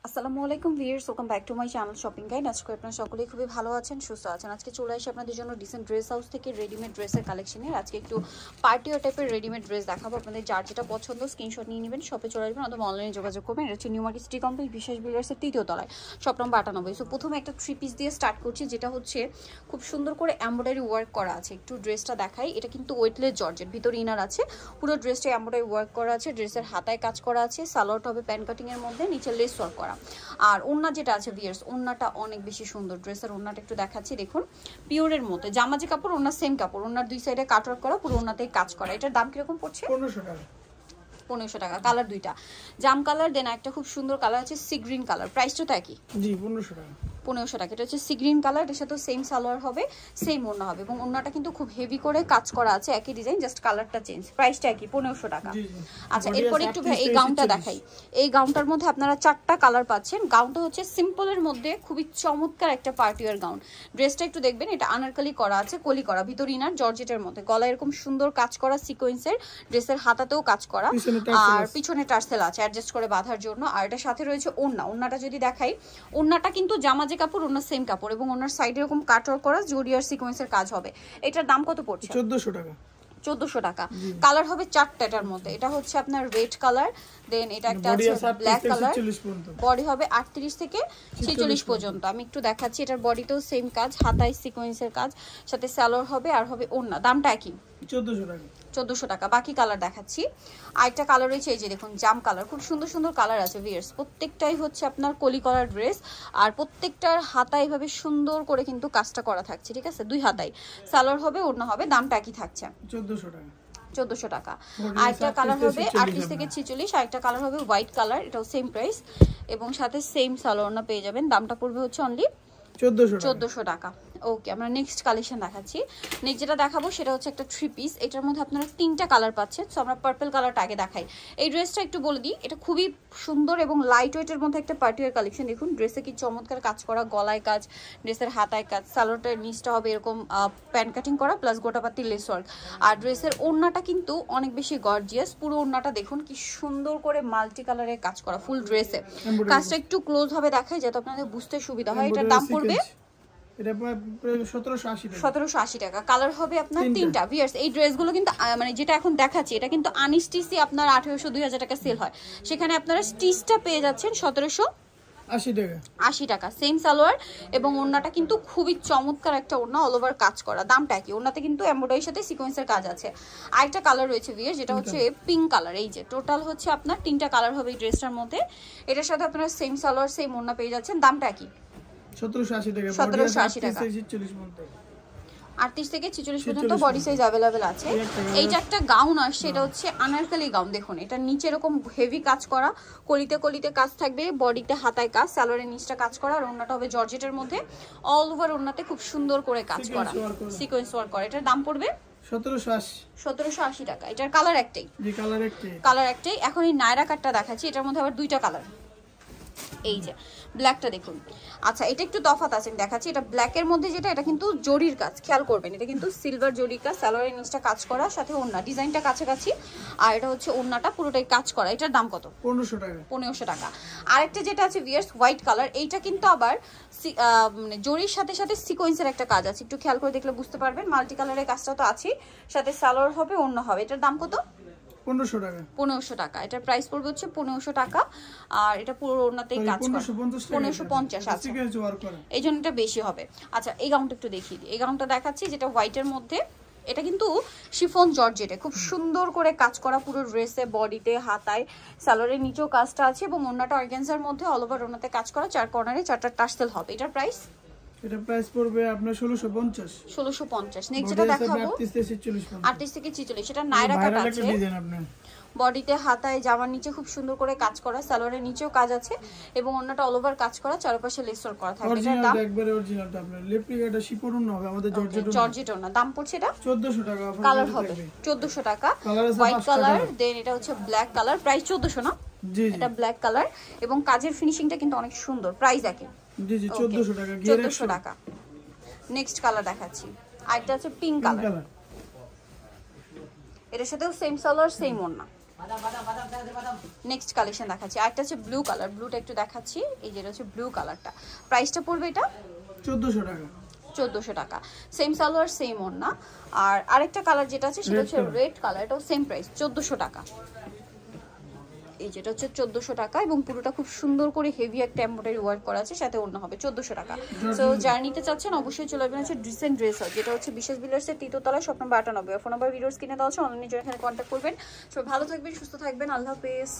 আসসালামু আলাইকুম viewers, welcome back to my channel shopping guide. আজকে আপনারা সকলেই খুবই ভালো আছেন, সুস্থ আছেন। আজকে চলে আসি আপনাদের জন্য ডিসেন্ট ড্রেস হাউস থেকে রেডিমেড ড্রেসের কালেকশনের। আজকে একটু পার্টি ওয়ার টাইপের রেডিমেড ড্রেস দেখাবো। আপনাদের যার যেটা পছন্দ স্ক্রিনশট নিয়ে নেবেন, শপে চলে আসবেন অথবা অনলাইনে যোগাযোগ করবেন। এটা হচ্ছে নিউ মার্কেট সিটি কমপ্লেক্স বিশেষ বিল্ডার্সের 3য় তলায়, শপ নম্বর 98। সো প্রথমে একটা 3 পিস দিয়ে স্টার্ট করছি, যেটা হচ্ছে খুব সুন্দর করে এমব্রয়ডারি ওয়ার্ক করা আছে। একটু ড্রেসটা দেখাই। এটা কিন্তু ওয়েটলেস জর্জেট, ভিতরে ইনার আছে, পুরো ড্রেসটা এমব্রয়ডারি ওয়ার্ক করা আছে। ড্রেসের হাতায় কাজ করা আছে, সালোয়ারটা হবে প্যান কাটিং এর মধ্যে, নিচে লেস ওয়ার্ক করা। আর ওন্না যেটা আছে ভিউয়ার্স, ওন্নাটা অনেক বেশি সুন্দর। ড্রেসের ওন্নাটা একটু দেখাচ্ছি, দেখুন পিওরের মধ্যে। জামা যে কাপড়, ওন্নার সেম কাপড়, ওন্নার দুই সাইডে কাটওয়ার্ক করা, পুরো ওন্নাতেই কাজ করা। এটার দাম কিরকম পড়ছে? 1500 টাকা। 1500 টাকা। কালার দুইটা, জাম কালার, দেন একটা খুব সুন্দর কালার আছে সি গ্রিন কালার। প্রাইসটা তো একই, জি 1500 টাকা। 1500 টাকা। এটা হচ্ছে সি গ্রিন কালার, এর সাথে সেম সালোয়ার হবে, সেম ওড়না হবে, এবং ওড়নাটা কিন্তু খুব হেভি করে কাজ করা আছে, একই ডিজাইন, জাস্ট কালারটা চেঞ্জ। প্রাইসটা একই, 1500 টাকা। আচ্ছা, এরপর একটু এই গাউনটা দেখাই। এই গাউনটার মধ্যে আপনারা 4টা কালার পাচ্ছেন। গাউনটা হচ্ছে সিম্পলের মধ্যে খুবই চমৎকার একটা পার্টি ওয়্যার গাউন। ড্রেসটা একটু দেখবেন, এটা আনারকলি করা আছে, কলি করা, ভিতর ইনার জর্জেটের মধ্যে, গলায় এরকম সুন্দর কাজ করা সিকোয়েন্সের, ড্রেসের হাতাতেও কাজ করা, আর পিছনে টার্সেল আছে অ্যাডজাস্ট করে বাঁধার জন্য। আর এটার সাথে রয়েছে ওড়না। ওড়নাটা যদি দেখাই, ওড়নাটা কিন্তু জামা যে কাপড়, ওড়না সেম কাপড়, এবং ওনার সাইডে এরকম কাটওয়ার্ক করা জরিয়ার সিকোয়েন্সের কাজ হবে। এটার দাম কত পড়ছে? 1400 টাকা। 1400 টাকা। কালার হবে 4টার মধ্যে। এটা হচ্ছে আপনার রেড কালার, দেন এটা একটা আছে ব্ল্যাক কালার। বডি হবে 38 থেকে 46 পর্যন্ত। আমি একটু দেখাচ্ছি। এটার বডিতেও সেম কাজ, হাতায় সিকোয়েন্সের কাজ, সাথে সালোয়ার হবে, আর হবে ওড়না। দামটা একই, 1400 টাকা। 1400 টাকা। বাকি কালার দেখাচ্ছি। আরেকটা কালার রয়েছে, এই যে দেখুন জাম কালার। খুব সুন্দর সুন্দর কালার আছে ভিউয়ার্স। প্রত্যেকটাই হচ্ছে আপনার কলি কলার ড্রেস, আর প্রত্যেকটার হাতায় এভাবে সুন্দর করে কিন্তু কাজটা করা থাকছে, ঠিক আছে? দুই হাতায় সালোয়ার হবে, ওড়না হবে। দামটা একই থাকছে, 1400 টাকা। 1400 টাকা। আরেকটা কালার হবে 38 থেকে 46, আরেকটা কালার হবে হোয়াইট কালার, এটাও সেম প্রাইস, এবং সাথে সেম সালোয়ার না পেয়ে যাবেন। দামটা পড়বে হচ্ছে অনলি 1400 টাকা। ওকে, আমরা নেক্সট কালেকশন দেখাচ্ছি। নেক্সট যেটা দেখাবো সেটা হচ্ছে একটা 3 পিস। এটার মধ্যে আপনারা 3টা কালার পাচ্ছেন। সো আমরা পার্পল কালারটা আগে দেখাই। এই ড্রেসটা একটু বলে দিই, এটা খুবই সুন্দর এবং লাইট ওয়েটের মধ্যে একটা পার্টি ওয়্যার কালেকশন। দেখুন ড্রেসে কি চমৎকার কাজ করা, গলায় কাজ, ড্রেসের হাতায় কাজ, সালোয়ারটার নিচটা হবে এরকম প্যান্ট কাটিং করা প্লাস গোটাপাতি লেস ওয়ার্ক। আর ড্রেসের ওড়নাটা কিন্তু অনেক বেশি গর্জিয়াস। পুরো ওড়নাটা দেখুন কি সুন্দর করে মাল্টি কালারের কাজ করা ফুল ড্রেসে। কাজটা একটু ক্লোজ ভাবে দেখাই যাতে আপনাদের বুঝতে সুবিধা হয়। এটার দাম পড়বে এটা 1780 টাকা। 1780 টাকা। কালার হবে আপনার 3টা। ভিউয়ার্স, এই ড্রেসগুলো কিন্তু মানে যেটা এখন দেখাচ্ছি, এটা কিন্তু আনস্টিচই আপনার 1800 2000 টাকা সেল হয়, সেখানে আপনারা স্টিচটা পেয়ে যাচ্ছেন 1780 টাকা। 80 টাকা। সেম সালোয়ার, এবং ওড়নাটা কিন্তু খুবই চমৎকার একটা ওড়না, অল ওভার কাজ করা। দামটা কি? ওড়নাতে কিন্তু এমব্রয়ডারির সাথে সিকোয়েন্সের কাজ আছে। আরেকটা কালার রয়েছে ভিউয়ার্স, যেটা হচ্ছে পিঙ্ক কালার। এই যে টোটাল হচ্ছে আপনার 3টা কালার হবে এই ড্রেসটার মধ্যে। এটার সাথে আপনারা সেম সালোয়ার সেম ওড়না পেয়ে যাচ্ছেন। দামটা কি? 1780 টাকা। 1780 টাকা। 38 থেকে 46 পর্যন্ত বডি সাইজ अवेलेबल আছে। এইটা একটা গাউন আসছে, এটা হচ্ছে আনারকলি গাউন। দেখুন এটা নিচে এরকম হেভি কাজ করা, কলিতে কলিতে কাজ থাকবে, বডিতে হাতায় কাজ, সালোয়ারের নিচটা কাজ করা, আর ওড়নাটা হবে জর্জেটের মধ্যে। অল ওভার ওড়নাতে খুব সুন্দর করে কাজ করা, সিকোয়েন্স ওয়ার্ক করা। এটার দাম পড়বে 1780 টাকা। এটার কালার একটাই, জি কালার একটাই, কালার একটাই। এখন এই নায়রা কাটটা দেখাচ্ছি, এটার মধ্যে আবার 2টা কালার। এই যে ব্ল্যাকটা দেখুন। আচ্ছা, এটা একটু তফাৎ আছে, আমি দেখাচ্ছি। এটা ব্ল্যাকের মধ্যে যেটা, এটা কিন্তু জরির কাজ, খেয়াল করবেন। এটা কিন্তু সিলভার জরির কাজ, সালোয়ারের নিচটা কাজ করা, সাথে ওড়না ডিজাইনটা কাছাকাছি, আর এটা হচ্ছে ওড়নাটা পুরোটাই কাজ করা। এটার দাম কত? 1500 টাকা। 1500 টাকা। আরেকটা যেটা আছে ভিউয়ার্স হোয়াইট কালার, এইটা কিন্তু আবার মানে জরির সাথে সাথে সিকোয়েন্সের একটা কাজ আছে, একটু খেয়াল করে দেখলে বুঝতে পারবেন। মাল্টি কালারের কাজটা তো আছে, সাথে সালোয়ার হবে, ওড়না হবে। এটার দাম কত? 1500 টাকা। 1500 টাকা। এটার প্রাইস পড়বে হচ্ছে 1500 টাকা, আর এটা পুরো ওড়নাতেই কাজ করা। 1550 আছে, এই জন্য এটা বেশি হবে। আচ্ছা, এই গাউনটা একটু দেখিয়ে দিই। এই গাউনটা দেখাচ্ছি, যেটা হোয়াইটের মধ্যে। এটা কিন্তু শিফন জর্জেটে খুব সুন্দর করে কাজ করা, পুরো ড্রেসে, বডিতে, হাতায়, সালোয়ারের নিচেও কাজটা আছে, এবং ওড়নাটা অর্গানজার মধ্যে অল ওভার ওড়নাতে কাজ করা, 4 কর্নারে 4টা টার্সেল হবে। এটার প্রাইস? এটা প্রাইস পড়বে আপনার 1650। 1650। নেক্সট যেটা দেখাবো 38 থেকে 46, এটা নায়রা কাট আছে। বডিতে, হাতায়, জামার নিচে খুব সুন্দর করে কাজ করা, সালোয়ারের নিচেও কাজ আছে, এবং অন্যটা অল ওভার কাজ করা, চারপাশে লেস ওয়ার্ক করা থাকবে। এটার দাম একবারে অরিজিনালটা আপনার লেপ্রিকাটা শিপরন হবে, আমাদের জর্জেট না। দাম পড়ছে এটা 1400 টাকা। কালার হবে 1400 টাকা। হোয়াইট কালার, দেন এটা হচ্ছে ব্ল্যাক কালার। প্রাইস 1400 না? জি, এটা ব্ল্যাক কালার, এবং কাজের ফিনিশিংটা কিন্তু অনেক সুন্দর। প্রাইস একই, জি জি 1400 টাকা। 1400 টাকা। নেক্সট কালার দেখাচ্ছি, আরেকটা আছে পিঙ্ক কালার। এটার সাথেও সেম সালোয়ার সেম ওড়না। নেক্সট কালেকশন দেখাচ্ছি, একটা হচ্ছে ব্লু কালার, ব্লুটা একটু দেখাচ্ছি, এই যেটা হচ্ছে ব্লু কালারটা, প্রাইসটা পড়বে এটা 1400 টাকা। 1400 টাকা, সেম সালোয়ার সেম ওড়না। আর আরেকটা কালার যেটা আছে সেটা হচ্ছে রেড কালার, এটাও সেম প্রাইস 1400 টাকা। এই যেটা হচ্ছে 1400 টাকা এবং পুরোটা খুব সুন্দর করে হেভি একটা এমব্রয়ডারি ওয়ার্ক করা আছে, সাথে ওড়না হবে 1400 টাকা। সো যারা নিতে চাচ্ছেন অবশ্যই চলে আসবেন হচ্ছে ডিসেন্ট ড্রেস হাউস, যেটা হচ্ছে বিশেষ বিলার্সের তৃতীয়তলায়, shop number 98। Phone number videos কিনে দেওয়া আছে, অনলাইনে জয়েন এখানে কন্ট্যাক্ট করবেন। সবাই ভালো থাকবেন, সুস্থ থাকবেন, আল্লাহ হাফেজ।